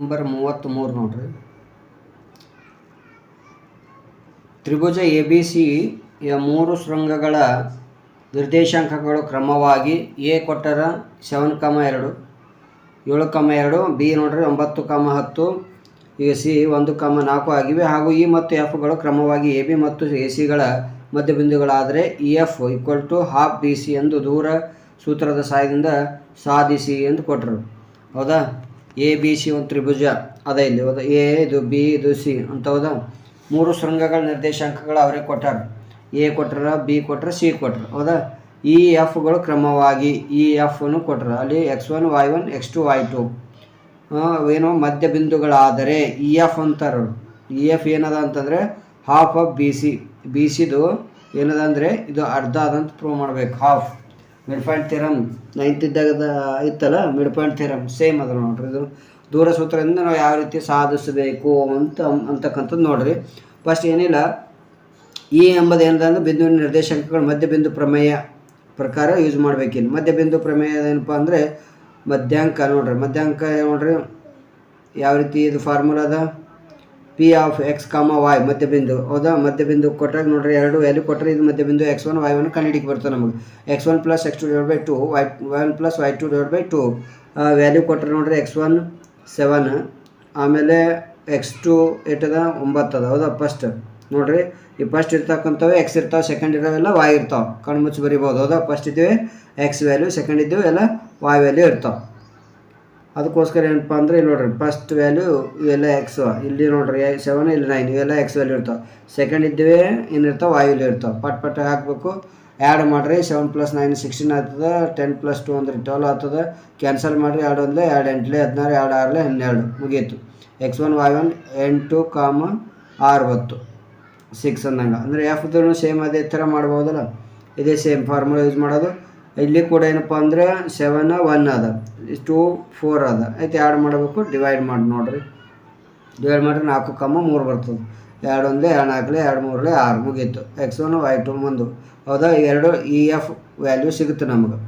Number 33 ನೋಡ್ರಿ. ತ್ರಿಭುಜ A B C ಯ 3 ಶೃಂಗಗಳ ನಿರ್ದೇಶಾಂಕಗಳು ಕ್ರಮವಾಗಿ ಎ ಕೊಟ್ಟರ 7,2 7,2, ಬಿ ನೋಡ್ರಿ 9,10, ಈಗ ಸಿ 1,4 ಆಗಿವೆ. ಹಾಗೂ ಇ ಮತ್ತು ಎಫ್ಗಳು ಕ್ರಮವಾಗಿ ಎ ಬಿ ಮತ್ತು ಎ ಸಿಗಳ ಮಧ್ಯಬಿಂದುಗಳಾದರೆ E F equal to half B C ಎಂದು ದೂರ ಸೂತ್ರದ ಸಹಾಯದಿಂದ ಸಾಧಿಸಿ ಎಂದು ಕೊಟ್ಟರು. ಹೌದಾ? ಎ ಬಿ ಸಿ ಒಂದು ತ್ರಿಭುಜ ಅದ ಇಲ್ಲಿ. ಹೌದಾ? ಎ ಇದು, ಬಿ ಇದು, ಸಿ ಅಂತ. ಹೌದಾ? 3 ಶೃಂಗಗಳ ನಿರ್ದೇಶಾಂಕಗಳು ಅವ್ರಿಗೆ ಕೊಟ್ಟಾರ. ಎ ಕೊಟ್ಟರ, ಬಿ ಕೊಟ್ಟರೆ, ಸಿ ಕೊಟ್ಟರು. ಹೌದಾ? ಇ ಎಫ್ಗಳು ಕ್ರಮವಾಗಿ ಇ ಎಫ್ನು ಕೊಟ್ಟರು. ಅಲ್ಲಿ x1 y1 x2 y2 ಏನೋ ಮಧ್ಯಬಿಂದುಗಳಾದರೆ ಇ ಎಫ್ ಅಂತಾರೆ. ಇ ಎಫ್ ಏನದ ಅಂತಂದರೆ half of B C. B ಸಿದು ಏನದ ಅಂದರೆ ಇದು ಅರ್ಧ ಅದಂತ ಪ್ರೂವ್ ಮಾಡಬೇಕು. Half mid point theorem 9th ಇದ್ದಾಗ ಇತ್ತಲ್ಲ, ಮಿಡ್ ಪಾಯಿಂಟ್ ಥಿಯರಮ್ ಸೇಮ್ ಅದ ನೋಡ್ರಿ. ಇದು ದೂರ ಸೂತ್ರದಿಂದ ನಾವು ಯಾವ ರೀತಿ ಸಾಧಿಸಬೇಕು ಅಂತಕ್ಕಂಥದ್ದು ನೋಡ್ರಿ. ಫಸ್ಟ್ ಏನಿಲ್ಲ, ಇ ಎಂಬುದು ಏನಂದ್ರೆ ಬಿಂದುವಿನ ನಿರ್ದೇಶಾಂಕಗಳು ಮಧ್ಯಬಿಂದು ಪ್ರಮೇಯ ಪ್ರಕಾರ ಯೂಸ್ ಮಾಡಬೇಕಿಲ್ಲ. ಮಧ್ಯಬಿಂದು ಪ್ರಮೇಯ ಏನಪ್ಪ ಅಂದರೆ ಮಧ್ಯಾಂಕ ನೋಡ್ರಿ. ಮಧ್ಯಾಂಕ ನೋಡ್ರಿ ಯಾವ ರೀತಿ ಇದು ಫಾರ್ಮುಲಾ ಅದ, ಪಿ ಆಫ್ ಎಕ್ಸ್ ಕಾಮ ವಾಯ್ ಮಧ್ಯಬಿಂದು. ಹೌದಾ? ಮಧ್ಯಬಿಂದು ಕೊಟ್ಟಾಗ ನೋಡ್ರಿ 2 ವ್ಯಾಲ್ಯೂ ಕೊಟ್ಟರೆ ಇದು ಮಧ್ಯಬಿಂದು x1 y1 ಕಂಡುಹಿಡಿಕೆ ಬರ್ತದೆ ನಮಗೆ. x1 + x2/2 y1 + y2/2 value ಕೊಟ್ಟರೆ ನೋಡ್ರಿ x1 7, ಆಮೇಲೆ x2 8 ಅದ 9 ಅದ. ಹೌದಾ? ಫಸ್ಟ್ ನೋಡ್ರಿ ಈ ಫಸ್ಟ್ ಇರ್ತಕ್ಕಂಥವು ಎಕ್ಸ್ ಇರ್ತಾವೆ, ಸೆಕೆಂಡ್ ಇರೋವೆಲ್ಲ ವಾಯ್ ಇರ್ತಾವೆ. ಕಣ್ಣು ಮುಚ್ಚಿ ಬರಿಬೋದು. ಹೌದಾ? ಫಸ್ಟ್ ಇದ್ದೀವಿ ಎಕ್ಸ್ ವ್ಯಾಲ್ಯೂ, ಸೆಕೆಂಡ್ ಇದ್ದೀವಿ ಎಲ್ಲ ವಾಯ್ ವ್ಯಾಲ್ಯೂ ಇರ್ತಾವೆ. ಅದಕ್ಕೋಸ್ಕರ ಏನಪ್ಪ ಅಂದರೆ ಇಲ್ಲಿ ನೋಡ್ರಿ ಫಸ್ಟ್ ವ್ಯಾಲ್ಯೂ ಇವೆಲ್ಲ ಎಕ್ಸ್, ಇಲ್ಲಿ ನೋಡ್ರಿ 7 ಇಲ್ಲಿ 9 ಇವೆಲ್ಲ ಎಕ್ಸ್ ವ್ಯಾಲ್ಯೂ ಇರ್ತಾವೆ. ಸೆಕೆಂಡ್ ಇದ್ದೀವಿ ಏನಿರ್ತಾವೆ ವಾಯ್ ವ್ಯಾಲ್ಯೂ ಇರ್ತಾವೆ. ಪಟ್ ಹಾಕಬೇಕು, ಆ್ಯಡ್ ಮಾಡಿರಿ. 7 + 9 16 ಆಗ್ತದೆ. 10 + 2 ಅಂದರೆ 12 ಆಗ್ತದೆ. ಕ್ಯಾನ್ಸಲ್ ಮಾಡಿರಿ. 2 1 2 8 16, 2 6 12 ಮುಗೀತು. x1 y1 8, 6 6 ಅಂದಂಗೆ. ಅಂದರೆ ಎಫ್ದು ಸೇಮ್ ಅದೇ ಥರ ಮಾಡ್ಬೋದಲ್ಲ, ಇದೇ ಸೇಮ್ ಫಾರ್ಮುಲಾ ಯೂಸ್ ಮಾಡೋದು. ಇಲ್ಲಿ ಕೂಡ ಏನಪ್ಪ ಅಂದರೆ 7 1 ಅದ, 2 4 ಅದ. ಆಯ್ತು, ಆ್ಯಡ್ ಮಾಡಬೇಕು, ಡಿವೈಡ್ ಮಾಡಿ ನೋಡ್ರಿ. ಡಿವೈಡ್ ಮಾಡಿದ್ರೆ 4, 3 ಬರ್ತದೆ. 2 1 2 4 2 3 6 ಮುಗೀತು. x1 y2 ಮುಂದೆ. ಹೌದಾ? ಎರಡು ಇ ಎಫ್ ವ್ಯಾಲ್ಯೂ ಸಿಗುತ್ತೆ ನಮಗೆ.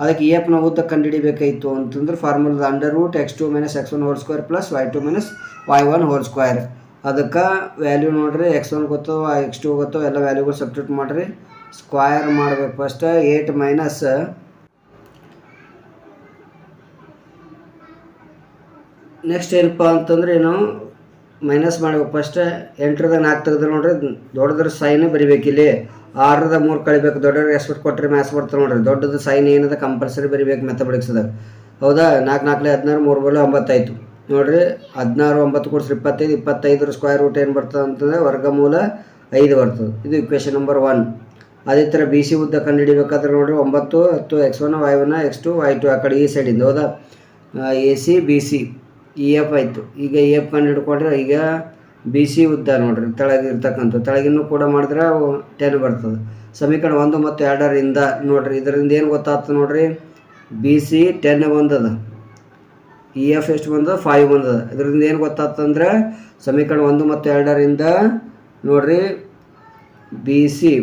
ಅದಕ್ಕೆ ಇ ಎಫ್ನ ಉದ್ದ ಕಂಡುಹಿಡಿಬೇಕಾಯಿತು ಅಂತಂದ್ರೆ formula √x2 - x1² + y2 - y1². ಅದಕ್ಕೆ ವ್ಯಾಲ್ಯೂ ನೋಡ್ರಿ x1 ಗೊತ್ತೋ x2 ಗೊತ್ತೋ ಎಲ್ಲ ವ್ಯಾಲ್ಯೂಗಳು ಸಬ್ಸ್ಟಿಟ್ಯೂಟ್ ಮಾಡಿರಿ. ಸ್ಕ್ವಯರ್ ಮಾಡಬೇಕು ಫಸ್ಟ್. 8 ಮೈನಸ್ ನೆಕ್ಸ್ಟ್ ಏನಪ್ಪ ಅಂತಂದ್ರೆ ನಾವು ಮೈನಸ್ ಮಾಡಬೇಕು ಫಸ್ಟ್. 8ರದ 4 ತೆಗೆದ್ರೆ ನೋಡ್ರಿ ದೊಡ್ಡದ್ರ ಸೈನ್ ಬರಿಬೇಕಿಲ್ಲಿ. 6ರದ 3 ಕಳಿಬೇಕು. ದೊಡ್ಡವ್ರಿಗೆ ಎಸ್ಪೆಕ್ಟ್ ಕೊಟ್ಟರೆ ಮ್ಯಾಥ್ಸ್ ಬರ್ತದೆ ನೋಡ್ರಿ. ದೊಡ್ಡದು ಸೈನ್ ಏನದ ಕಂಪಲ್ಸರಿ ಬರಿಬೇಕು ಮ್ಯಾಥಮೆಟಿಕ್ಸ್ದಾಗ. ಹೌದಾ? 4 4 16 3 ಬರಲು 9 ಆಯಿತು ನೋಡ್ರಿ. 16 9 ಕೂಡಿಸಿ 25. 25ರ ಸ್ಕ್ವೇರ್ ರೂಟ್ ಏನು ಬರ್ತದೆ ಅಂತಂದರೆ ವರ್ಗಮೂಲ 5 ಬರ್ತದೆ. ಇದು ಇಕ್ವೇಷನ್ ನಂಬರ್ 1. ಅದೇ ಥರ ಬಿ ಸಿ ಉದ್ದ ಕಂಡುಹಿಡಿಬೇಕಾದ್ರೆ ನೋಡ್ರಿ 9 10 x1 y1 x2 y2 ಆ ಕಡೆ ಈ ಸೈಡಿಂದ. ಹೌದಾ? A C B C E F ಆಯಿತು. ಈಗ ಇ ಎಫ್ ಕಂಡು ಹಿಡ್ಕೊಂಡ್ರೆ ಈಗ ಬಿ ಸಿ ಉದ್ದ ನೋಡ್ರಿ ತೆಳಗಿರ್ತಕ್ಕಂಥ ತೆಳಗಿನೂ ಕೂಡ ಮಾಡಿದ್ರೆ 10 ಬರ್ತದೆ. ಸಮೀಕರಣ 1 ಮತ್ತು 2ರಿಂದ ನೋಡ್ರಿ ಇದರಿಂದ ಏನು ಗೊತ್ತಾಗ್ತದೆ ನೋಡ್ರಿ, ಬಿ ಸಿ 10 ಬಂದದ, ಇ ಎಫ್ ಎಷ್ಟು ಬಂದದ 5 ಬಂದದ. ಇದರಿಂದ ಏನು ಗೊತ್ತಾಗ್ತಂದ್ರೆ ಸಮೀಕರಣ 1 ಮತ್ತು 2ರಿಂದ ನೋಡ್ರಿ ಬಿ ಸಿ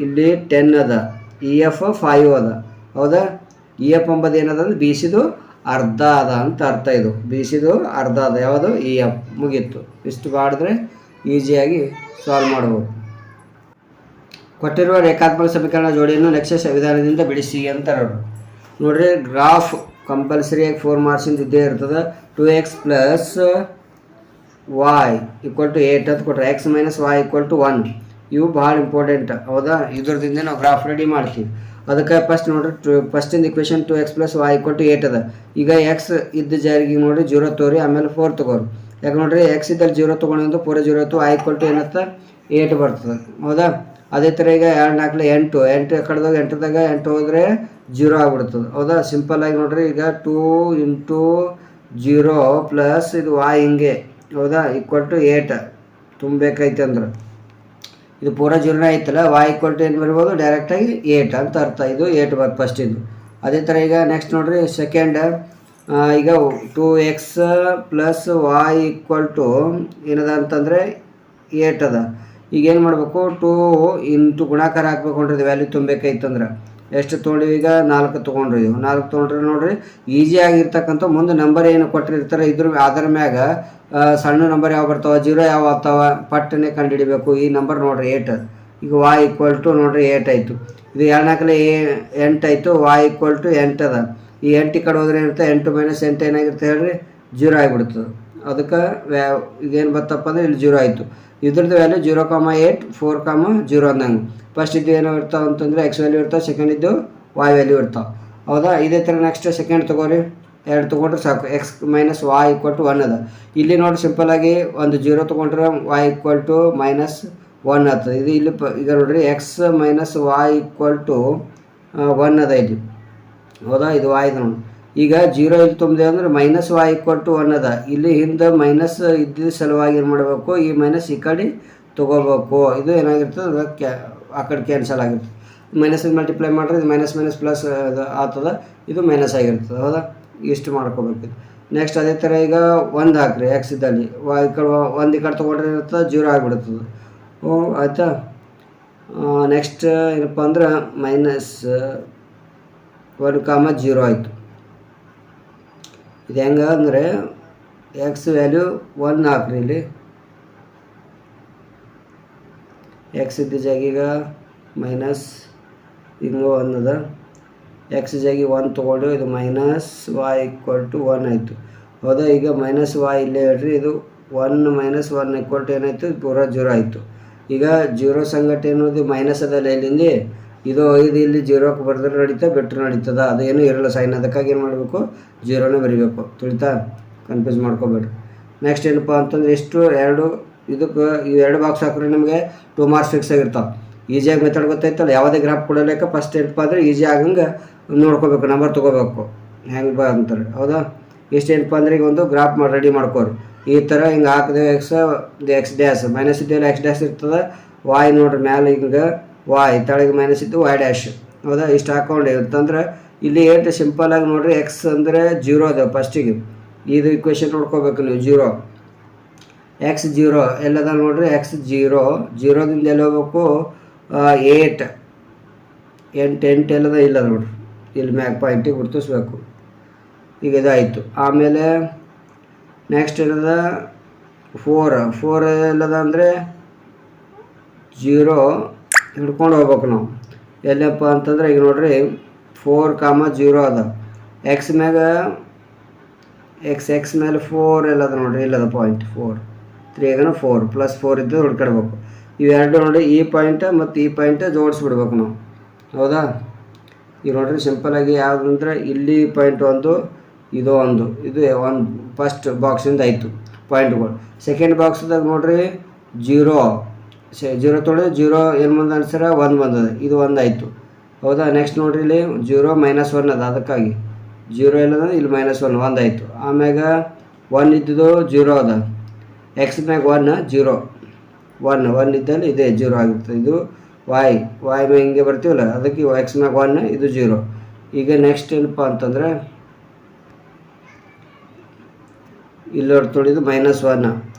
ಇಲ್ಲಿ 10 ಅದ, ಇ ಎಫ್ 5 ಅದ. ಹೌದಾ? ಇ ಎಫ್ ಎಂಬುದು ಏನದ ಅಂದ್ರೆ ಬಿ ಸಿದು ಅರ್ಧ ಅದ ಅಂತ ಅರ್ಥ. ಇದು ಬಿ ಸಿದು ಅರ್ಧ ಅದ. ಯಾವುದು? E F. ಮುಗೀತು. ಇಷ್ಟು ಮಾಡಿದ್ರೆ ಈಸಿಯಾಗಿ ಸಾಲ್ವ್ ಮಾಡ್ಬೋದು. ಕೊಟ್ಟಿರುವ ರೇಖಾತ್ಮಕ ಸಮೀಕರಣ ಜೋಡಿಯನ್ನು ನಕ್ಷೆ ವಿಧಾನದಿಂದ ಬಿಡಿಸಿ ಅಂತಾರೆ ನೋಡ್ರಿ. ಗ್ರಾಫ್ ಕಂಪಲ್ಸರಿಯಾಗಿ 4 ಮಾರ್ಕ್ಸಿಂದ ಇದ್ದೇ ಇರ್ತದೆ. 2x + y = 8 ಅಂತ ಕೊಟ್ಟರೆ x - y = 1. ಇವು ಭಾಳ ಇಂಪಾರ್ಟೆಂಟ್. ಹೌದಾ? ಇದ್ರದಿಂದ ನಾವು ಗ್ರಾಫ್ ರೆಡಿ ಮಾಡ್ತೀವಿ. ಅದಕ್ಕೆ ಫಸ್ಟ್ ನೋಡ್ರಿ ಫಸ್ಟಿಂದ ಇಕ್ವೇಷನ್ 2x + y = 8 ಅದ. ಈಗ ಎಕ್ಸ್ ಇದ್ದ ಜಾರಿಗೆ ನೋಡ್ರಿ 0 ತಗೋರಿ, ಆಮೇಲೆ 4 ತಗೋರಿ. ಯಾಕೆ ನೋಡ್ರಿ ಎಕ್ಸ್ ಇದ್ದಲ್ಲಿ 0 ತೊಗೊಂಡು ಪೂರ 0 ಇತ್ತು. y = ಏನತ್ತ 8 ಬರ್ತದೆ. ಹೌದಾ? ಅದೇ ಥರ ಈಗ 2 4 8 8 ಕಡೆದಾಗ 8ದಾಗ 8 ಹೋದರೆ 0 ಆಗ್ಬಿಡ್ತದೆ. ಹೌದಾ? ಸಿಂಪಲ್ಲಾಗಿ ನೋಡ್ರಿ ಈಗ 2 × 0 + ಇದು y ಹಿಂಗೆ. ಹೌದಾ? = 8 ತುಂಬಬೇಕೈತೆ ಅಂದ್ರೆ ಇದು ಪೂರ 0 ಐತಲ್ಲ. y = ಏನು ಬರ್ಬೋದು ಡೈರೆಕ್ಟಾಗಿ 8 ಅಂತ ಅರ್ಥ. ಇದು 8 ಬರ್ತದೆ ಫಸ್ಟಿಂದು. ಅದೇ ಥರ ಈಗ ನೆಕ್ಸ್ಟ್ ನೋಡ್ರಿ ಸೆಕೆಂಡ್. ಈಗ 2x + y = ಏನದ ಅಂತಂದರೆ 8 ಅದ. ಈಗ ಏನು ಮಾಡಬೇಕು, 2 ಇಂಟು ಗುಣಾಕಾರ ಹಾಕ್ಬೇಕು ನೋಡ್ರಿ. ಇದು ವ್ಯಾಲ್ಯೂ ತುಂಬಬೇಕೈತಂದ್ರೆ ಎಷ್ಟು ತೊಗೊಂಡಿವಿ ಈಗ 4 ತೊಗೊಂಡ್ರಿ. 4 ತೊಗೊಂಡ್ರೆ ನೋಡಿರಿ ಈಸಿಯಾಗಿರ್ತಕ್ಕಂಥ ಮುಂದೆ ನಂಬರ್ ಏನು ಕೊಟ್ಟಿರ್ತಾರೆ ಅದರ ಮ್ಯಾಗ ಸಣ್ಣ ನಂಬರ್ ಯಾವ ಬರ್ತಾವೆ, 0 ಯಾವ ಆಗ್ತಾವೆ ಪಟ್ಟನೆ ಕಂಡುಹಿಡಿಬೇಕು. ಈ ನಂಬರ್ ನೋಡಿರಿ 8. ಈಗ y = ನೋಡಿರಿ 8 ಆಯಿತು. ಇದು 2 4 8 ಆಯಿತು. y = 8 ಅದ. ಈ 8 ಈ ಕಡೆ ಹೋದ್ರೆ ಏನಿರುತ್ತೆ, 8 - 8 ಏನಾಗಿರುತ್ತೆ ಹೇಳ್ರಿ, 0 ಆಗಿಬಿಡ್ತದೆ. ಅದಕ್ಕೆ ಈಗೇನು ಬರ್ತಪ್ಪ ಅಂದರೆ ಇಲ್ಲಿ 0 ಆಯಿತು. ಇದ್ರದ್ದು ವ್ಯಾಲ್ಯೂ 0,8 4,0 ಅಂದಂಗೆ. ಫಸ್ಟ್ ಇದು ಏನೋ ಇರ್ತಾವೆ ಅಂತಂದರೆ ಎಕ್ಸ್ ವ್ಯಾಲ್ಯೂ ಇರ್ತಾವೆ, ಸೆಕೆಂಡ್ ಇದ್ದು y ವ್ಯಾಲ್ಯೂ ಇರ್ತಾವೆ. ಹೌದಾ? ಇದೇ ಥರ ನೆಕ್ಸ್ಟ್ ಸೆಕೆಂಡ್ ತೊಗೋರಿ. 2 ತೊಗೊಂಡ್ರೆ ಸಾಕು. x - y = 1 ಅದ. ಇಲ್ಲಿ ನೋಡಿ ಸಿಂಪಲಾಗಿ ಒಂದು 0 ತೊಗೊಂಡ್ರೆ y = -1 ಆಗ್ತದೆ. ಇದು ಇಲ್ಲಿ ಈಗ ನೋಡಿರಿ x - y = 1 ಅದ ಇಲ್ಲಿ. ಹೌದಾ? ಇದು y ಇದೆ ನೋಡಿ. ಈಗ 0 ಇಲ್ಲಿ ತುಂಬಿದೆ ಅಂದರೆ -y = 1 ಅದ. ಇಲ್ಲಿ ಹಿಂದೆ ಮೈನಸ್ ಇದ್ದಿದ್ದ ಸಲುವಾಗಿ ಏನು ಮಾಡಬೇಕು, ಈ ಮೈನಸ್ ಈ ಕಡೆ ತೊಗೋಬೇಕು. ಇದು ಏನಾಗಿರ್ತದೆ, ಅದಕ್ಕೆ ಆ ಕಡೆ ಕ್ಯಾನ್ಸಲ್ ಆಗಿರ್ತದೆ. ಮೈನಸ್ಗೆ ಮಲ್ಟಿಪ್ಲೈ ಮಾಡಿದ್ರೆ ಇದು ಮೈನಸ್ ಪ್ಲಸ್ ಆಗ್ತದೆ, ಇದು ಮೈನಸ್ ಆಗಿರ್ತದೆ. ಹೌದಾ? ಇಷ್ಟು ಮಾಡ್ಕೋಬೇಕು. ನೆಕ್ಸ್ಟ್ ಅದೇ ಥರ ಈಗ 1 ಹಾಕ್ರಿ ಎಕ್ಸ್ ಇದ್ದಲ್ಲಿ. ಈ ಕಡೆ 1 ಈ ಕಡೆ ತೊಗೊಂಡ್ರೆ ಇರ್ತದೆ, 0 ಆಗಿಬಿಡ್ತದೆ. ಆಯಿತಾ? ನೆಕ್ಸ್ಟ್ ಏನಪ್ಪ ಅಂದ್ರೆ -1,0 ಆಯಿತು. ಇದು ಹೆಂಗೆ ಅಂದರೆ ಎಕ್ಸ್ ವ್ಯಾಲ್ಯೂ 1 ಹಾಕ್ರಿ. ಇಲ್ಲಿ ಎಕ್ಸ್ ಇದ್ದ ಜಾಗೀಗ ಮೈನಸ್ ಹಿಂಗೆ 1 ಅದ. ಎಕ್ಸ್ ಜಾಗಿ 1 ತೊಗೊಂಡು ಇದು -y = 1 ಆಯಿತು. ಹೌದಾ? ಈಗ -y ಇಲ್ಲೇ ಹೇಳ್ರಿ. ಇದು 1 - 1 = ಏನಾಯಿತು, ಪೂರಾ 0 ಆಯಿತು. ಈಗ 0 ಸಂಗಟ ಏನೋದು ಮೈನಸ್ ಅದಲ್ಲ ಇಲ್ಲಿಂದ, ಇದು ಇಲ್ಲಿ 0ಕ್ಕೆ ಬರೆದ್ರೆ ನಡೀತಾ, ಬಿಟ್ಟರೆ ನಡೀತದ, ಅದೇನು ಇರಲ್ಲ ಸೈನ್. ಅದಕ್ಕಾಗಿ ಏನು ಮಾಡಬೇಕು, 0ನೇ ಬರೀಬೇಕು. ತಿಳಿತಾ? ಕನ್ಫ್ಯೂಸ್ ಮಾಡ್ಕೋಬೇಡ್ರಿ. ನೆಕ್ಸ್ಟ್ ಏನಪ್ಪ ಅಂತಂದ್ರೆ ಎಷ್ಟು 2 ಇದಕ್ಕೆ ಈ 2 ಬಾಕ್ಸ್ ಹಾಕ್ರೆ ನಿಮಗೆ 2 ಮಾರ್ಕ್ಸ್ ಫಿಕ್ಸ್ ಆಗಿರ್ತಾವೆ. ಈಸಿಯಾಗಿ ಮೆಥಡ್ ಗೊತ್ತಾಯ್ತಲ್ಲ. ಯಾವುದೇ ಗ್ರಾಫ್ ಕೊಡಲೇಕ ಫಸ್ಟ್ ಏನಪ್ಪ ಅಂದರೆ ಈಸಿ ಆಗಂಗೆ ನೋಡ್ಕೋಬೇಕು, ನಂಬರ್ ತೊಗೋಬೇಕು ಹೆಂಗೆ ಅಂತಾರೆ. ಹೌದಾ? ಏನಪ್ಪ ಅಂದರೆ ಈಗ ಒಂದು ಗ್ರಾಫ್ ರೆಡಿ ಮಾಡ್ಕೋರಿ. ಈ ಥರ ಹಿಂಗೆ ಹಾಕಿದೆ ಎಕ್ಸ್ ಡ್ಯಾಶ್ ಮೈನಸ್ ಇದ್ದೇವೆ ಎಕ್ಸ್ ಡ್ಯಾಶ್ ಇರ್ತದೆ. y ನೋಡ್ರಿ ಮ್ಯಾಲೆ ಹಿಂಗೆ y ತೆಳಗೆ ಮೈನಸ್ ಇದ್ದು y'. ಹೌದಾ? ಇಷ್ಟು ಹಾಕ್ಕೊಂಡು ಅಂತಂದ್ರೆ ಇಲ್ಲಿ ಏನು ಸಿಂಪಲಾಗಿ ನೋಡಿರಿ, ಎಕ್ಸ್ ಅಂದರೆ 0 ಅದ ಫಸ್ಟಿಗೆ. ಇದು ಇಕ್ವೇಷನ್ ನೋಡ್ಕೋಬೇಕು ನೀವು. 0 x 0 ಎಲ್ಲದ ನೋಡ್ರಿ, x 0ದಿಂದ ಎಲ್ಲಿ ಹೋಗ್ಬೇಕು, 8 ಎಲ್ಲದ ಇಲ್ಲದ ನೋಡ್ರಿ, ಇಲ್ಲಿ ಮ್ಯಾಕ್ ಪಾಯಿಂಟಿಗೆ ಗುರ್ತಿಸ್ಬೇಕು. ಈಗ ಇದಾಯಿತು. ಆಮೇಲೆ ನೆಕ್ಸ್ಟ್ ಏನದ 4 ಎಲ್ಲದ ಅಂದರೆ 0 ಹಿಡ್ಕೊಂಡು ಹೋಗ್ಬೇಕು ನಾವು. ಎಲ್ಲಪ್ಪ ಅಂತಂದ್ರೆ ಈಗ ನೋಡ್ರಿ 4,0 ಅದ. ಎಕ್ಸ್ ಮ್ಯಾಗ ಎಕ್ಸ್ ಮೇಲೆ 4 ಎಲ್ಲದ ನೋಡ್ರಿ, ಇಲ್ಲದ ಪಾಯಿಂಟ್ 4 3 4 +4 ಇದ್ದು ಹುಡ್ಕಾಡ್ಬೇಕು. ಇವೆರಡು ನೋಡಿ, ಈ ಪಾಯಿಂಟ್ ಮತ್ತು ಈ ಪಾಯಿಂಟ್ ಜೋಡಿಸ್ಬಿಡ್ಬೇಕು ನಾವು. ಹೌದಾ? ಈಗ ನೋಡ್ರಿ ಸಿಂಪಲಾಗಿ ಯಾವುದಂದ್ರೆ ಇಲ್ಲಿ ಪಾಯಿಂಟ್ 1, ಇದು 1, ಇದು 1 ಫಸ್ಟ್ ಬಾಕ್ಸಿಂದ ಆಯಿತು ಪಾಯಿಂಟ್ಗಳು. ಸೆಕೆಂಡ್ ಬಾಕ್ಸ್ದಾಗ ನೋಡ್ರಿ 0 ತೊಗೊಳ್ಳಿ. 0 ಏನು ಬಂದ ಅನ್ಸರ 1 ಬಂದದ, ಇದು 1 ಆಯಿತು. ಹೌದಾ? ನೆಕ್ಸ್ಟ್ ನೋಡ್ರಿ ಇಲ್ಲಿ 0 - 1 ಅದ. ಅದಕ್ಕಾಗಿ 0 ಎಲ್ಲದ ಇಲ್ಲಿ -1 ಆಯಿತು. ಆಮ್ಯಾಗ 1 ಇದ್ದಿದ್ದು 0 ಅದ. ಎಕ್ಸ್ ಮ್ಯಾಗ 1 ಇದ್ದಲ್ಲಿ ಇದೇ 0 ಆಗಿರ್ತದೆ. ಇದು y ಮ್ಯಾಗ ಹಿಂಗೆ ಬರ್ತೀವಲ್ಲ, ಅದಕ್ಕೆ ಎಕ್ಸ್ ಮ್ಯಾಗ 1 ಇದು 0. ಈಗ ನೆಕ್ಸ್ಟ್ ಏನಪ್ಪ ಅಂತಂದರೆ ಇಲ್ಲಿ ತೊಳಿದು -1.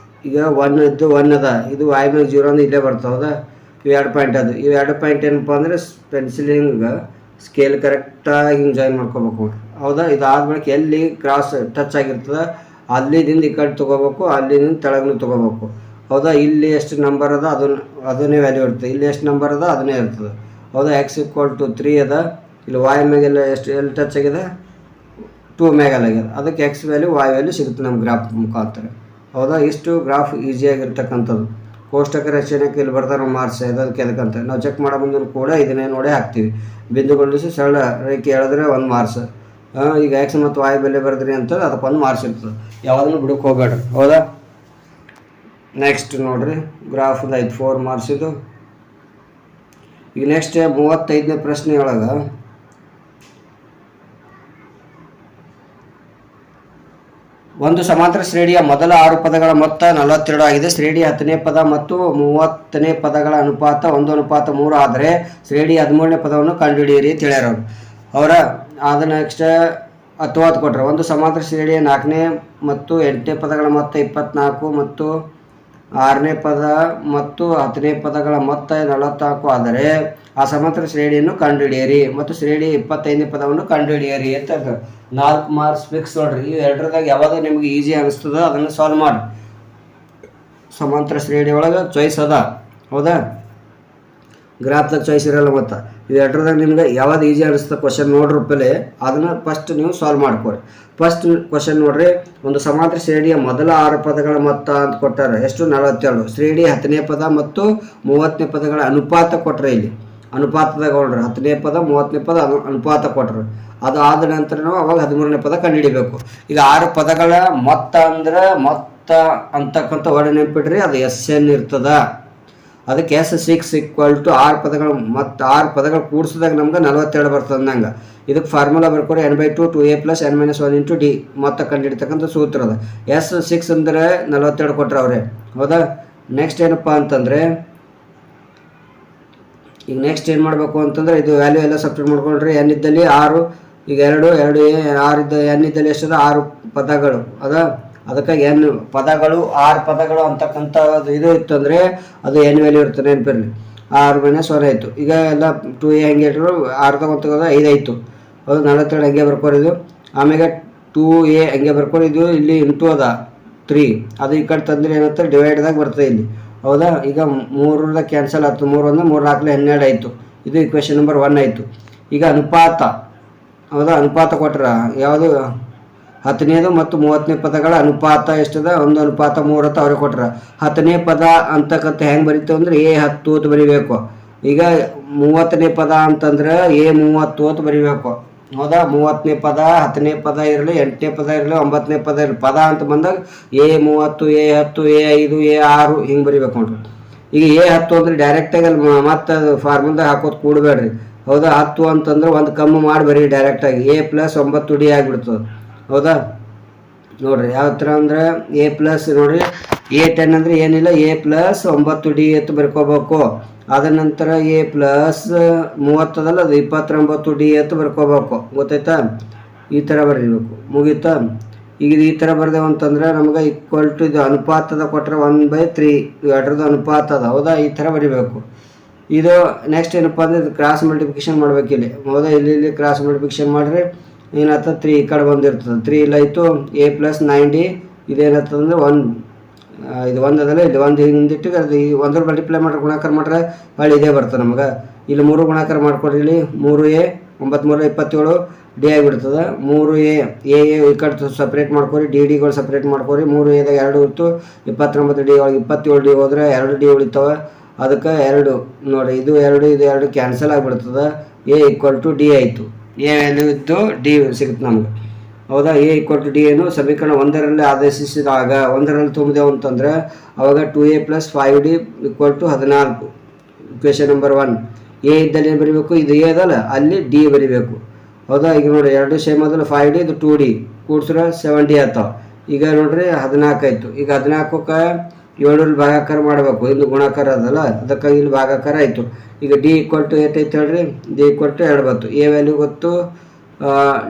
ಈಗ 1 ಇದ್ದು 1 ಅದ. ಇದು y ಮ್ಯಾಗ 0 ಅಂದ್ರೆ ಇಲ್ಲೇ ಬರ್ತಾವೆ. ಹೌದಾ? ಇವು 2 ಪಾಯಿಂಟ್ ಅದು. ಇವು 2 ಪಾಯಿಂಟ್ ಏನಪ್ಪ ಅಂದರೆ ಪೆನ್ಸಿಲ್ ಹಿಂಗೆ ಸ್ಕೇಲ್ ಕರೆಕ್ಟಾಗಿ ಹಿಂಗೆ ಜಾಯಿನ್ ಮಾಡ್ಕೋಬೇಕು. ಹೌದಾ? ಇದಾದ್ಮೇಲೆ ಎಲ್ಲಿ ಕ್ರಾಸ್ ಟಚ್ ಆಗಿರ್ತದೆ ಅಲ್ಲಿದಿಂದ ಈ ಕಡೆ ತೊಗೋಬೇಕು, ಅಲ್ಲಿಂದ ತೆಳಗೂ ತೊಗೋಬೇಕು. ಹೌದಾ? ಇಲ್ಲಿ ಎಷ್ಟು ನಂಬರ್ ಅದ ಅದನ್ನೇ ವ್ಯಾಲ್ಯೂ ಇರ್ತದೆ, ಇಲ್ಲಿ ಎಷ್ಟು ನಂಬರ್ ಅದ ಅದನ್ನೇ ಇರ್ತದೆ. ಹೌದಾ? x = 3 ಅದ. ಇಲ್ಲಿ y ಮ್ಯಾಗೆಲ್ಲ ಎಲ್ಲಿ ಟಚ್ ಆಗಿದೆ, 2 ಮ್ಯಾಗಲ್ಲ ಆಗ್ಯದ. ಅದಕ್ಕೆ ಎಕ್ಸ್ ವ್ಯಾಲ್ಯೂ y ವ್ಯಾಲ್ಯೂ ಸಿಗುತ್ತೆ ನಮ್ಮ ಗ್ರಾಫ್ ಮುಖಾಂತರ. ಹೌದಾ? ಇಷ್ಟು ಗ್ರಾಫ್ ಈಸಿಯಾಗಿರ್ತಕ್ಕಂಥದ್ದು. ಕೋಷ್ಟಕ ರಚನೆಗೆ ಇಲ್ಲಿ ಬರ್ತಾರೆ ಮಾರ್ಕ್ಸ್ ಅದಕ್ಕೆ ಅದಕ್ಕಂತ ನಾವು ಚೆಕ್ ಮಾಡೋ ಮುಂದೆ ಕೂಡ ಇದನ್ನೇ ನೋಡಿ ಹಾಕ್ತೀವಿ. ಬಿಂದುಗೊಳಿಸಿ ಸರಳ ರೇಖೆ ಹೇಳಿದ್ರೆ 1 ಮಾರ್ಕ್ಸ್. ಈಗ ಎಕ್ಸ್ ಮತ್ತು y ಬೆಲೆ ಬರೆದ್ರಿ ಅಂತ ಅದಕ್ಕೆ 1 ಮಾರ್ಕ್ಸ್ ಇರ್ತದೆ. ಯಾವುದನ್ನು ಬಿಡಕ್ಕೆ ಹೋಗಬೇಡ್ರಿ. ಹೌದಾ? ನೆಕ್ಸ್ಟ್ ನೋಡ್ರಿ ಗ್ರಾಫ್ದು ಆಯ್ತು 4 ಮಾರ್ಕ್ಸ್ ಇದು. ಈಗ ನೆಕ್ಸ್ಟ್ 35ನೇ ಪ್ರಶ್ನೆ ಒಳಗೆ ಒಂದು ಸಮಾಂತರ ಶ್ರೇಣಿಯ ಮೊದಲ 6 ಪದಗಳ ಮೊತ್ತ 42 ಆಗಿದೆ. ಶ್ರೇಣಿಯ 10ನೇ ಪದ ಮತ್ತು 30ನೇ ಪದಗಳ ಅನುಪಾತ 1:3 ಆದರೆ ಶ್ರೇಣಿಯ 13ನೇ ಪದವನ್ನು ಕಂಡುಹಿಡಿಯಿರಿ ತಿಳಿಯಾರ ಅವರ. ಆದ ನೆಕ್ಸ್ಟ್ 10 ಕೊಟ್ಟರೆ ಒಂದು ಸಮಾಂತರ ಶ್ರೇಣಿಯ 4ನೇ ಮತ್ತು 8ನೇ ಪದಗಳ ಮೊತ್ತ 24 ಮತ್ತು 6ನೇ ಪದ ಮತ್ತು 10ನೇ ಪದಗಳ ಮೊತ್ತ 44 ಆದರೆ ಆ ಸಮಾಂತರ ಶ್ರೇಣಿಯನ್ನು ಕಂಡುಹಿಡಿಯಿರಿ ಮತ್ತು ಶ್ರೇಣಿ 25ನೇ ಪದವನ್ನು ಕಂಡುಹಿಡಿಯಿರಿ ಅಂತ 4 ಮಾರ್ಕ್ಸ್ ಫಿಕ್ಸ್ ನೋಡ್ರಿ. ಇವು ಎರಡರದಾಗ ಯಾವಾಗ ನಿಮ್ಗೆ ಈಸಿ ಅನಿಸ್ತದ ಅದನ್ನು ಸಾಲ್ವ್ ಮಾಡಿ. ಸಮಾಂತರ ಶ್ರೇಣಿ ಒಳಗೆ ಚಾಯ್ಸ್ ಅದ, ಹೌದಾ? ಗ್ರಾಫ್ದಾಗ ಚಾಯ್ಸ್ ಇರಲ್ಲ. ಮತ್ತು ಇವು ಎರಡರದಾಗ ನಿಮ್ಗೆ ಯಾವ್ದು ಈಸಿ ಅನಿಸ್ತದೆ ಕ್ವಶನ್ ನೋಡ್ರಿ ಪೆಲೆ ಅದನ್ನು ಫಸ್ಟ್ ನೀವು ಸಾಲ್ವ್ ಮಾಡ್ಕೊರಿ. ಫಸ್ಟ್ ಕ್ವಶನ್ ನೋಡ್ರಿ, ಒಂದು ಸಮಾಂತರ ಶ್ರೇಣಿಯ ಮೊದಲ 6 ಪದಗಳ ಮೊತ್ತ ಅಂತ ಕೊಟ್ಟಾರೆ. ಎಷ್ಟು? 42. ಶ್ರೇಣಿ 10ನೇ ಪದ ಮತ್ತು 30ನೇ ಪದಗಳ ಅನುಪಾತ ಕೊಟ್ಟರೆ, ಇಲ್ಲಿ ಅನುಪಾತದಾಗ ನೋಡ್ರಿ 10ನೇ ಪದ 30ನೇ ಪದ ಅನುಪಾತ ಕೊಟ್ಟರು. ಅದು ಆದ ನಂತರ ನಾವು ಅವಾಗ 13ನೇ ಪದ ಕಂಡುಹಿಡಿಬೇಕು. ಈಗ 6 ಪದಗಳ ಮೊತ್ತ ಅಂದ್ರೆ ಮೊತ್ತ ಅಂತಕ್ಕಂಥ ವರ್ಡ್ ನೆನ್ಪಿಡ್ರಿ, ಅದು SN ಇರ್ತದ. ಅದಕ್ಕೆ S6 = 6 ಪದಗಳು ಮತ್ತು 6 ಪದಗಳು ಕೂಡಿಸಿದಾಗ ನಮ್ಗೆ 42 ಬರ್ತದೆ ಅಂದಂಗೆ. ಇದಕ್ಕೆ formula ಬರ್ಕೊಡಿ n/2 2a + n - 1 × d ಮೊತ್ತ ಕಂಡುಹಿಡಿತಕ್ಕಂಥ ಸೂತ್ರ ಅದ. S6 ಅಂದರೆ 42 ಕೊಟ್ಟರೆ ಅವ್ರೆ, ಹೌದಾ? ನೆಕ್ಸ್ಟ್ ಏನಪ್ಪ ಅಂತಂದರೆ, ಈಗ ನೆಕ್ಸ್ಟ್ ಏನು ಮಾಡಬೇಕು ಅಂತಂದರೆ ಇದು ವ್ಯಾಲ್ಯೂ ಎಲ್ಲ ಸಬ್ಸ್ಟಿಟ್ಯೂಟ್ ಮಾಡ್ಕೊಂಡ್ರಿ. n ಇದ್ದಲ್ಲಿ 6, ಈಗ 2 2a 6 ಇದ್ದ n ಇದ್ದಲ್ಲಿ ಎಷ್ಟದ 6 ಪದಗಳು ಅದ. ಅದಕ್ಕಾಗಿ n ಪದಗಳು 6 ಪದಗಳು ಅಂತಕ್ಕಂಥದ್ದು ಇದು ಇತ್ತು ಅಂದರೆ ಅದು n ವ್ಯಾಲ್ಯೂ ಇರ್ತದೆ, ನೆನಪಿರಲಿ. 6 - 1 ಆಯಿತು. ಈಗ ಎಲ್ಲ 2a ಹಂಗೆ ಇಟ್ಟರು 6ದಾಗ 1 ತೆಗೆದ 5 ಆಯಿತು, ಅದು 42 ಹಂಗೆ ಬರ್ಕೊರಿದು. ಆಮೇಲೆ 2a ಹಂಗೆ ಬರ್ಕೊರಿದು. ಇಲ್ಲಿ ಇಂಟು ಅದ 3, ಅದು ಈ ಕಡೆ ತಂದರೆ ಏನಾಗ್ತದೆ ಡಿವೈಡ್ದಾಗ ಬರ್ತದೆ ಇಲ್ಲಿ, ಹೌದಾ? ಈಗ 3ದಾಗ ಕ್ಯಾನ್ಸಲ್ ಆಯ್ತು, 3 1 3 4 12 ಆಯಿತು. ಇದು ಇಕ್ವೇಷನ್ ನಂಬರ್ 1 ಆಯಿತು. ಈಗ ಅನುಪಾತ, ಹೌದಾ? ಅನುಪಾತ ಕೊಟ್ರ ಯಾವುದು? 10ನೇದು ಮತ್ತು 30ನೇ ಪದಗಳ ಅನುಪಾತ ಎಷ್ಟದ? 1:3 ಅಂತ ಅವ್ರಿಗೆ ಕೊಟ್ರ. 10ನೇ ಪದ ಅಂತಕ್ಕಂಥ ಹೆಂಗೆ ಬರೀತೇವೆ ಅಂದರೆ A10 ಅಂತ ಬರೀಬೇಕು. ಈಗ 30ನೇ ಪದ ಅಂತಂದ್ರೆ A30 ಅಂತ ಬರೀಬೇಕು, ಹೌದಾ? 30ನೇ ಪದ 10ನೇ ಪದ ಇರಲಿ, 8ನೇ ಪದ ಇರಲಿ, 9ನೇ ಪದ ಇರಲಿ, ಪದ ಅಂತ ಬಂದಾಗ A30 A10 A5 A6 ಹಿಂಗೆ ಬರೀಬೇಕು ನೋಡ್ರಿ. ಈಗ A10 ಅಂದ್ರೆ ಡೈರೆಕ್ಟಾಗಿ ಅಲ್ಲಿ ಮತ್ತೆ ಫಾರ್ಮುಲಾದಾಗ ಹಾಕೋದು ಕೂಡಬೇಡ್ರಿ, ಹೌದಾ? 10 ಅಂತಂದ್ರೆ ಒಂದು ಕಮ್ಮಿ ಮಾಡಿ ಬರೀ ಡೈರೆಕ್ಟಾಗಿ A + 9D ಆಗಿಬಿಡ್ತದೆ, ಹೌದಾ? ನೋಡ್ರಿ ಯಾವ ಥರ ಅಂದ್ರೆ A+ ನೋಡ್ರಿ A10 ಅಂದರೆ ಏನಿಲ್ಲ A + 9D ಅಂತ ಬರ್ಕೋಬೇಕು. ಅದ ನಂತರ A + 30 ಅದಲ್ಲ, ಅದು 29D ಅಂತ ಬರ್ಕೋಬೇಕು, ಗೊತ್ತಾಯ್ತಾ? ಈ ಥರ ಬರೀಬೇಕು, ಮುಗೀತಾ? ಈಗ ಇದು ಈ ಥರ ಬರ್ದೇವು ಅಂತಂದ್ರೆ ನಮ್ಗೆ = ಇದು ಅನುಪಾತದ ಕೊಟ್ಟರೆ 1/3 ಎರಡರದ್ದು ಅನುಪಾತ ಅದ, ಹೌದಾ? ಈ ಥರ ಬರೀಬೇಕು. ಇದು ನೆಕ್ಸ್ಟ್ ಏನಪ್ಪ ಅಂದರೆ ಇದು ಕ್ರಾಸ್ ಮಲ್ಟಿಪ್ಲಿಕೇಶನ್ ಮಾಡ್ಬೇಕಿಲ್ಲಿ, ಹೌದಾ? ಇಲ್ಲಿ ಕ್ರಾಸ್ ಮಲ್ಟಿಪ್ಲಿಕೇಶನ್ ಮಾಡಿರಿ ಏನಾಗ್ತದೆ 3 ಈ ಕಡೆ ಬಂದಿರ್ತದೆ. 3 ಇಲ್ಲಾಯಿತು A + 9D ಇದೇನಾಗ್ತದೆ ಅಂದರೆ 1 ಇದು 1 ಅದಲ್ಲ, ಇಲ್ಲಿ 1 ಹಿಂದಿಟ್ಟು ಅದು ಈ 1 ಮಲ್ಟಿಪ್ಲೈ ಮಾಡ್ರೆ ಗುಣಾಕಾರ ಮಾಡ್ರೆ ಭಾಳ ಇದೇ ಬರ್ತದೆ ನಮ್ಗೆ. ಇಲ್ಲಿ 3 ಗುಣಾಕಾರ ಮಾಡ್ಕೊಡ್ರಿ. ಇಲ್ಲಿ 3a 9 3 27 D ಆಗಿಬಿಡ್ತದೆ. 3a ಈ ಕಡೆ ಸಪ್ರೇಟ್ ಮಾಡ್ಕೊರಿ, ಡಿಗಳು ಸಪ್ರೇಟ್ ಮಾಡ್ಕೊರಿ. 3aದಾಗ 2 ಇತ್ತು, 29D ಒಳಗೆ 27D ಹೋದರೆ 2D ಉಳಿತಾವೆ. ಅದಕ್ಕೆ 2 ನೋಡಿ, ಇದು 2 ಇದು 2 ಕ್ಯಾನ್ಸಲ್ ಆಗಿಬಿಡ್ತದೆ. A = D ಆಯಿತು. A ವ್ಯಾಲ್ಯೂ ಇದ್ದು D ಸಿಗುತ್ತೆ ನಮ್ಗೆ, ಹೌದಾ? A = D ಏನು ಸಮೀಕರಣ 1ರಲ್ಲಿ ಆದೇಶಿಸಿದಾಗ 1ರಲ್ಲಿ ತುಂಬಿದೆವು ಅಂತಂದ್ರೆ ಅವಾಗ 2a + 5D = 14. Equation number 1. A ಇದ್ದಲ್ಲಿ ಏನು ಬರೀಬೇಕು? ಇದು A ಅದಲ್ಲ, ಅಲ್ಲಿ D ಬರೀಬೇಕು, ಹೌದಾ? ಈಗ ನೋಡಿರಿ 2 ಸೇಮ್ ಅದಲ್ಲ, 5D ಇದು 2D ಕೂಡ್ಸ್ರೆ 7D ಆಗ್ತಾವೆ. ಈಗ ನೋಡ್ರಿ 14 ಆಯಿತು. ಈಗ 14ಕ್ಕೆ 7ರಲ್ಲಿ ಭಾಗಾಕಾರ ಮಾಡಬೇಕು, ಇದು ಗುಣಾಕಾರ ಅದಲ್ಲ, ಅದಕ್ಕಾಗಿ ಇಲ್ಲಿ ಭಾಗಾಕಾರ ಆಯಿತು. ಈಗ D = ಏಟೈತೆ ಹೇಳ್ರಿ? D = 2 ಬಂತು. A ವ್ಯಾಲ್ಯೂ ಗೊತ್ತು,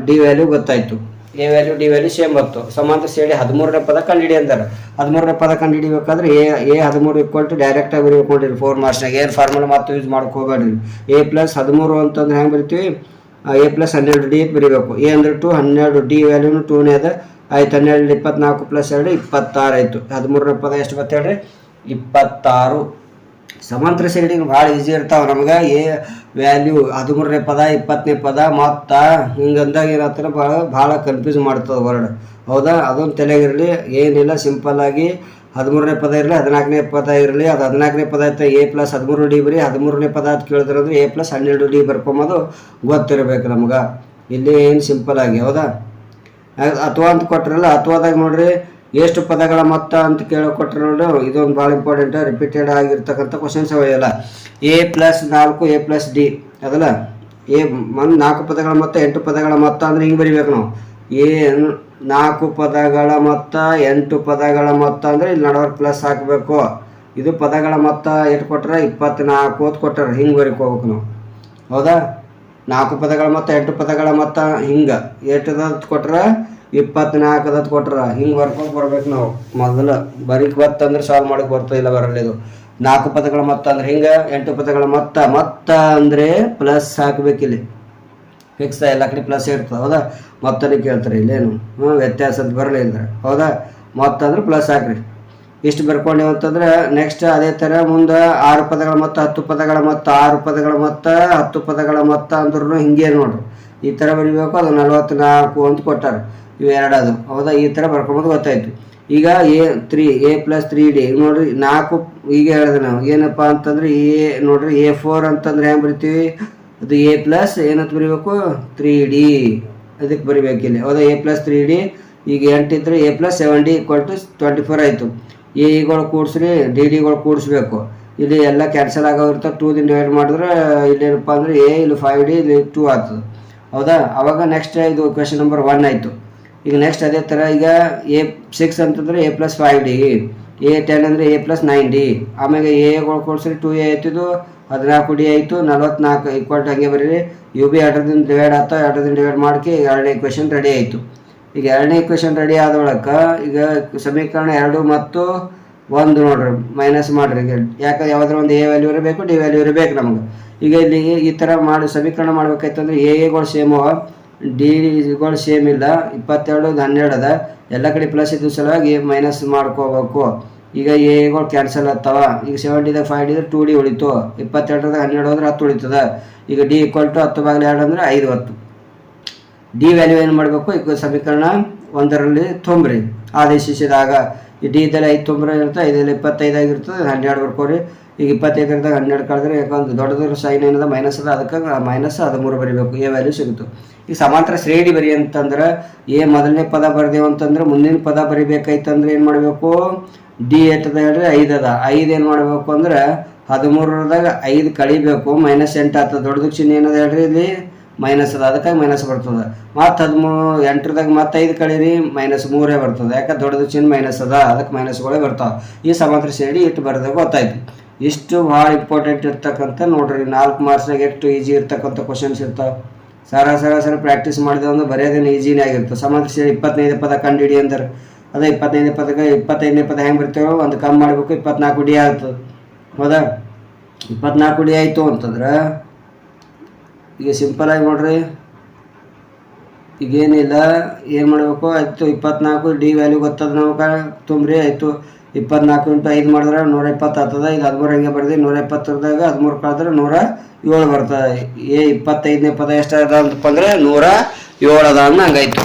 D ವ್ಯಾಲ್ಯೂ ಗೊತ್ತಾಯಿತು. A value D value same ಬಂತು. ಸಮಾಂತರ ಶ್ರೇಣಿ 13ನೇ ಪದ ಕಂಡುಹಿಡಿ ಅಂತಾರೆ. 13ನೇ ಪದ ಕಂಡುಹಿಡಿಬೇಕಾದ್ರೆ A13 ಡೈರೆಕ್ಟಾಗಿ ಬರೀಬೇಕು ನೋಡಿರಿ 4 ಮಾರ್ಕ್ಸ್ನಾಗ. ಏನು ಫಾರ್ಮುಲಾ ಮಾತು ಯೂಸ್ ಮಾಡ್ಕೋಬೇಡ್ರಿ. A + 13 ಅಂತಂದ್ರೆ ಹೆಂಗೆ ಬರಿತೀವಿ? A + 12D ಅಂತ ಬರೀಬೇಕು. A ಅಂದರೆ 2, 12 D ವ್ಯಾಲ್ಯೂನು 2ನೇ ಅದ, ಆಯ್ತು. 12 24 + 2 26 ಆಯಿತು. 13ನೇ ಪದ ಎಷ್ಟು ಬರ್ತೇವೆ ಹೇಳ್ರಿ? 26. ಸಮಾಂತರ ಶ್ರೇಣಿಗೆ ಭಾಳ ಈಸಿ ಇರ್ತಾವೆ ನಮ್ಗೆ. A ವ್ಯಾಲ್ಯೂ 13ನೇ ಪದ 20ನೇ ಪದ ಮೊತ್ತ ಹಿಂಗಂದಾಗ ಏನಾಗ್ತಾರೆ ಭಾಳ ಕನ್ಫ್ಯೂಸ್ ಮಾಡ್ತದೆ ವರ್ಡ್, ಹೌದಾ? ಅದೊಂದು ತಲೆಗಿರಲಿ, ಏನಿಲ್ಲ, ಸಿಂಪಲ್ಲಾಗಿ 13ನೇ ಪದ ಇರಲಿ 14ನೇ ಪದ ಇರಲಿ, ಅದು 14ನೇ ಪದ ಆಯ್ತು A + 13D ಬರೀ. 13ನೇ ಪದ ಅಂತ ಕೇಳಿದ್ರಂದ್ರೆ A + 12D ಬರ್ಕೊಂಬೋದು ಗೊತ್ತಿರಬೇಕು ನಮ್ಗೆ. ಇಲ್ಲಿ ಏನು ಸಿಂಪಲ್ಲಾಗಿ, ಹೌದಾ? ಅಥವಾ ಅಂತ ಕೊಟ್ಟರಲ್ಲ, ಅಥವಾದಾಗ ನೋಡ್ರಿ ಎಷ್ಟು ಪದಗಳ ಮೊತ್ತ ಅಂತ ಕೊಟ್ಟರೆ ನೋಡ್ರಿ, ಇದೊಂದು ಭಾಳ ಇಂಪಾರ್ಟೆಂಟ್, ರಿಪೀಟೆಡ್ ಆಗಿರ್ತಕ್ಕಂಥ ಕ್ವಶನ್ಸ್ ಅವೆಲ್ಲ. A + 4 A + D ಅದಲ್ಲ, 4 ಪದಗಳ ಮೊತ್ತ 8 ಪದಗಳ ಮೊತ್ತ ಅಂದರೆ ಹಿಂಗೆ ಬರಿಬೇಕು ನಾವು. 4 ಪದಗಳ ಮೊತ್ತ 8 ಪದಗಳ ಮೊತ್ತ ಅಂದರೆ ಇಲ್ಲಿ ನಡವರ್ಕ್ ಪ್ಲಸ್ ಹಾಕಬೇಕು. ಇದು ಪದಗಳ ಮೊತ್ತ ಎಷ್ಟು ಕೊಟ್ಟರೆ 24 ಅಂತ ಕೊಟ್ಟರೆ ಹಿಂಗೆ ಬರೀಕೋಬೇಕು ನಾವು, ಹೌದಾ? 4 ಪದಗಳ ಮೊತ್ತ 8 ಪದಗಳ ಮೊತ್ತ ಹಿಂಗೆ ಎಷ್ಟು ಕೊಟ್ಟರೆ 24 ಅದತ್ತು ಕೊಟ್ರ ಹಿಂಗೆ ಬರ್ಕೊಂಡು ಬರ್ಬೇಕು ನಾವು. ಮೊದಲು ಬರೀಕ್ ಬರ್ತಂದ್ರೆ ಸಾಲ್ವ್ ಮಾಡಕ್ಕೆ ಬರ್ತದೆ, ಇಲ್ಲ ಬರಲ್ಲ. ಇದು 4 ಪದಗಳ ಮೊತ್ತ ಅಂದ್ರೆ ಹಿಂಗೆ, 8 ಪದಗಳ ಮೊತ್ತ ಅಂದರೆ ಪ್ಲಸ್ ಹಾಕ್ಬೇಕಿಲ್ಲಿ. ಫಿಕ್ಸ್ ಎಲ್ಲ ಕಡೆ ಪ್ಲಸ್ ಇರ್ತದೆ, ಹೌದಾ. ಮೊತ್ತನೇ ಕೇಳ್ತಾರೆ ಇಲ್ಲೇನು ವ್ಯತ್ಯಾಸ ಅಂತ ಬರಲಿಲ್ಲ, ಹೌದಾ. ಮೊತ್ತ ಅಂದ್ರೆ ಪ್ಲಸ್ ಹಾಕ್ರಿ. ಇಷ್ಟು ಬರ್ಕೊಂಡೇವು ಅಂತಂದ್ರೆ ನೆಕ್ಸ್ಟ್ ಅದೇ ಥರ ಮುಂದೆ 6 ಪದಗಳ ಮೊತ್ತ 10 ಪದಗಳ ಮೊತ್ತ 6 ಪದಗಳ ಮೊತ್ತ 10 ಪದಗಳ ಮೊತ್ತ ಅಂದ್ರೂ ಹಿಂಗೆ ನೋಡ್ರಿ ಈ ಥರ ಬರೀಬೇಕು. ಅದು 44 ಅಂತ ಕೊಟ್ಟಾರೆ, ಇವು ಎರಡದು, ಹೌದಾ. ಈ ಥರ ಬರ್ಕೊಂಬೋದು ಗೊತ್ತಾಯ್ತು. ಈಗ A+3D ನೋಡ್ರಿ 4 ಈಗ ಹೇಳಿದೆ ನಾವು ಏನಪ್ಪ ಅಂತಂದ್ರೆ ನೋಡ್ರಿ A4 ಅಂತಂದ್ರೆ ಹೆಂಗೆ ಬರಿತೀವಿ, ಅದು A+ ಏನಂತ ಬರೀಬೇಕು 3D ಅದಕ್ಕೆ ಬರಿಬೇಕು ಇಲ್ಲಿ, ಹೌದಾ. A+3D ಈಗ 8 ಇದ್ರೆ A+7D = 24 ಆಯಿತು. ಎಗಳು ಕೂಡಿಸ್ರಿ, ಡಿಗಳು ಕೂಡಿಸ್ಬೇಕು. ಇಲ್ಲಿ ಎಲ್ಲ ಕ್ಯಾನ್ಸಲ್ ಆಗೋಗಿರ್ತವೆ. 2 ಡಿವೈಡ್ ಮಾಡಿದ್ರೆ ಇಲ್ಲೇನಪ್ಪ ಅಂದರೆ ಇಲ್ಲಿ 5D ಇಲ್ಲಿ 2 ಆಗ್ತದೆ, ಹೌದಾ. ಅವಾಗ ನೆಕ್ಸ್ಟ್ ಇದು ಕ್ವೆಶನ್ ನಂಬರ್ 1 ಆಯಿತು. ಈಗ ನೆಕ್ಸ್ಟ್ ಅದೇ ಥರ ಈಗ A6 ಅಂತಂದರೆ A+5D, A10 ಅಂದರೆ A+9D. ಆಮೇಲೆ ಎಗಳು ಕೂಡಿಸ್ರಿ 2A ಆಯ್ತು, ಇದು 14D ಆಯಿತು. 44 = ಹಂಗೆ ಬರೀರಿ. UB 2ರಿಂದ ಡಿವೈಡ್ ಆಗ್ತಾವೆ, 2ರಿಂದ ಡಿವೈಡ್ ಮಾಡ್ಕೆ ಎರಡನೇ ಕ್ವೆಶನ್ ರೆಡಿ ಆಯಿತು. ಈಗ ಎರಡನೇ ಕ್ವೆಶನ್ ರೆಡಿ ಆದೊಳಕ್ಕೆ ಈಗ ಸಮೀಕರಣ 2 ಮತ್ತು 1 ನೋಡ್ರಿ ಮೈನಸ್ ಮಾಡಿರಿ. ಈಗ ಯಾಕಂದ್ರೆ ಯಾವುದ್ರ ಒಂದು A ವ್ಯಾಲ್ಯೂ ಇರಬೇಕು, D ವ್ಯಾಲ್ಯೂ ಇರಬೇಕು ನಮ್ಗೆ. ಈಗ ಇಲ್ಲಿ ಈ ಥರ ಮಾಡಿ ಸಮೀಕರಣ ಮಾಡ್ಬೇಕಾಯ್ತಂದ್ರೆ ಎಗಳು ಸೇಮ್ ಅವ, ಡಿಗಳು ಸೇಮ್ ಇಲ್ಲ. 22 12 ಅದ, ಎಲ್ಲ ಕಡೆ ಪ್ಲಸ್ ಇದ್ದು ಸಲುವಾಗಿ ಮೈನಸ್ ಮಾಡ್ಕೋಬೇಕು. ಈಗ ಎಗಳು ಕ್ಯಾನ್ಸಲ್ ಆಗ್ತಾವ. ಈಗ 70ದಾಗ 5D 2D ಉಳಿತು, 22ದಾಗ 12 ಹೋದ್ರೆ 10 ಉಳಿತದ. ಈಗ D = 10/2 ಅಂದರೆ 5. ಡಿ ವ್ಯಾಲ್ಯೂ ಏನು ಮಾಡಬೇಕು, ಈಗ ಸಮೀಕರಣ 1ರಲ್ಲಿ ತುಂಬ್ರಿ ಆದೇಶಿಸಿದಾಗ. ಈ ಡಿ ಇದ್ದಲ್ಲಿ 5 ತುಂಬ್ರೆ ಇರ್ತದೆ, 5ರಲ್ಲಿ 25 ಆಗಿರ್ತದೆ, 12 ಬರ್ಕೋರಿ. ಈಗ 25ದಾಗ 12 ಕಳೆದ್ರೆ ಯಾಕಂದ್ರೆ ದೊಡ್ಡದ್ರ ಸೈನ್ ಏನದ ಮೈನಸ್ ಅದ, ಅದಕ್ಕೆ -13 ಬರೀಬೇಕು. ಎ ವ್ಯಾಲ್ಯೂ ಸಿಗುತ್ತೆ. ಈಗ ಸಮಾಂತರ ಶ್ರೇಣಿ ಬರಿ ಅಂತಂದ್ರೆ ಮೊದಲನೇ ಪದ ಬರ್ದೇವು ಅಂತಂದ್ರೆ ಮುಂದಿನ ಪದ ಬರಿಬೇಕಾಯ್ತಂದ್ರೆ ಏನು ಮಾಡಬೇಕು, ಡಿ ಎಟ್ಟದ ಹೇಳ್ರಿ 5 ಅದ. 5 ಏನು ಮಾಡಬೇಕು ಅಂದ್ರೆ 13ರದಾಗ 5 ಕಳಿಬೇಕು, -8 ಆಗ್ತದೆ. ದೊಡ್ಡದಕ್ಕೆ ಚಿಹ್ನೆ ಏನದ ಹೇಳ್ರಿ ಇಲ್ಲಿ ಮೈನಸ್ ಅದ, ಅದಕ್ಕಾಗಿ ಮೈನಸ್ ಬರ್ತದೆ. ಮತ್ತು 8ರದಾಗ ಮತ್ತೆ 5 ಕಳೀರಿ -3 ಬರ್ತದೆ. ಯಾಕೆ ದೊಡ್ಡದು ಚಿಹ್ನೆ ಮೈನಸ್ ಅದ, ಅದಕ್ಕೆ ಮೈನಸ್ಗಳೇ ಬರ್ತಾವೆ. ಈ ಸಮಾಂತರ ಶ್ರೇಣಿ ಇಟ್ಟು ಬರೆದಾಗ ಗೊತ್ತಾಯ್ತು. ಇಷ್ಟು ಭಾಳ ಇಂಪಾರ್ಟೆಂಟ್ ಇರ್ತಕ್ಕಂಥ ನೋಡ್ರಿ 4 ಮಾರ್ಕ್ಸ್ನಾಗ ಎಷ್ಟು ಈಜಿ ಇರ್ತಕ್ಕಂಥ ಕ್ವಶನ್ಸ್ ಇರ್ತಾವೆ. ಸರ ಪ್ರಾಕ್ಟೀಸ್ ಮಾಡಿದೆ ಅಂದ್ರೆ ಬರೆಯೋದೇನು ಈಜಿನೇ ಆಗಿರ್ತದೆ. ಸಮಾಂತರ ಶ್ರೇಣಿ 25ನೇ ಪದ ಕಂಡುಹಿಡಿ ಅಂದ್ರೆ ಅದೇ 25ನೇ ಪದಕ್ಕೆ 25ನೇ ಪದ ಹೆಂಗೆ ಬರ್ತೇವೆ, ಒಂದು ಕಮ್ಮಿ ಮಾಡಬೇಕು, 24D ಆಗ್ತದೆ, ಹೌದಾ. 24D ಆಯಿತು ಅಂತಂದ್ರೆ ಈಗ ಸಿಂಪಲಾಗಿ ನೋಡ್ರಿ, ಈಗೇನಿಲ್ಲ ಏನು ಮಾಡಬೇಕು, ಆಯಿತು 24 D ವ್ಯಾಲ್ಯೂ ಗೊತ್ತದ ನಾವು ತುಂಬ್ರಿ. ಆಯಿತು 24 × 5 ಮಾಡಿದ್ರೆ 120 ಆಗ್ತದೆ. ಈಗ 13 ಹೆಂಗೆ ಬರ್ದಿ, 120ದಾಗ 13 ಕಳೆದ್ರೆ 107 ಬರ್ತದೆ. 25ನೇ ಪದ ಎಷ್ಟು ಅದ ಅಂತಪ್ಪ ಅಂದರೆ 107 ಅದ ಅಂದ್ರೆ ಹಂಗಾಯ್ತು.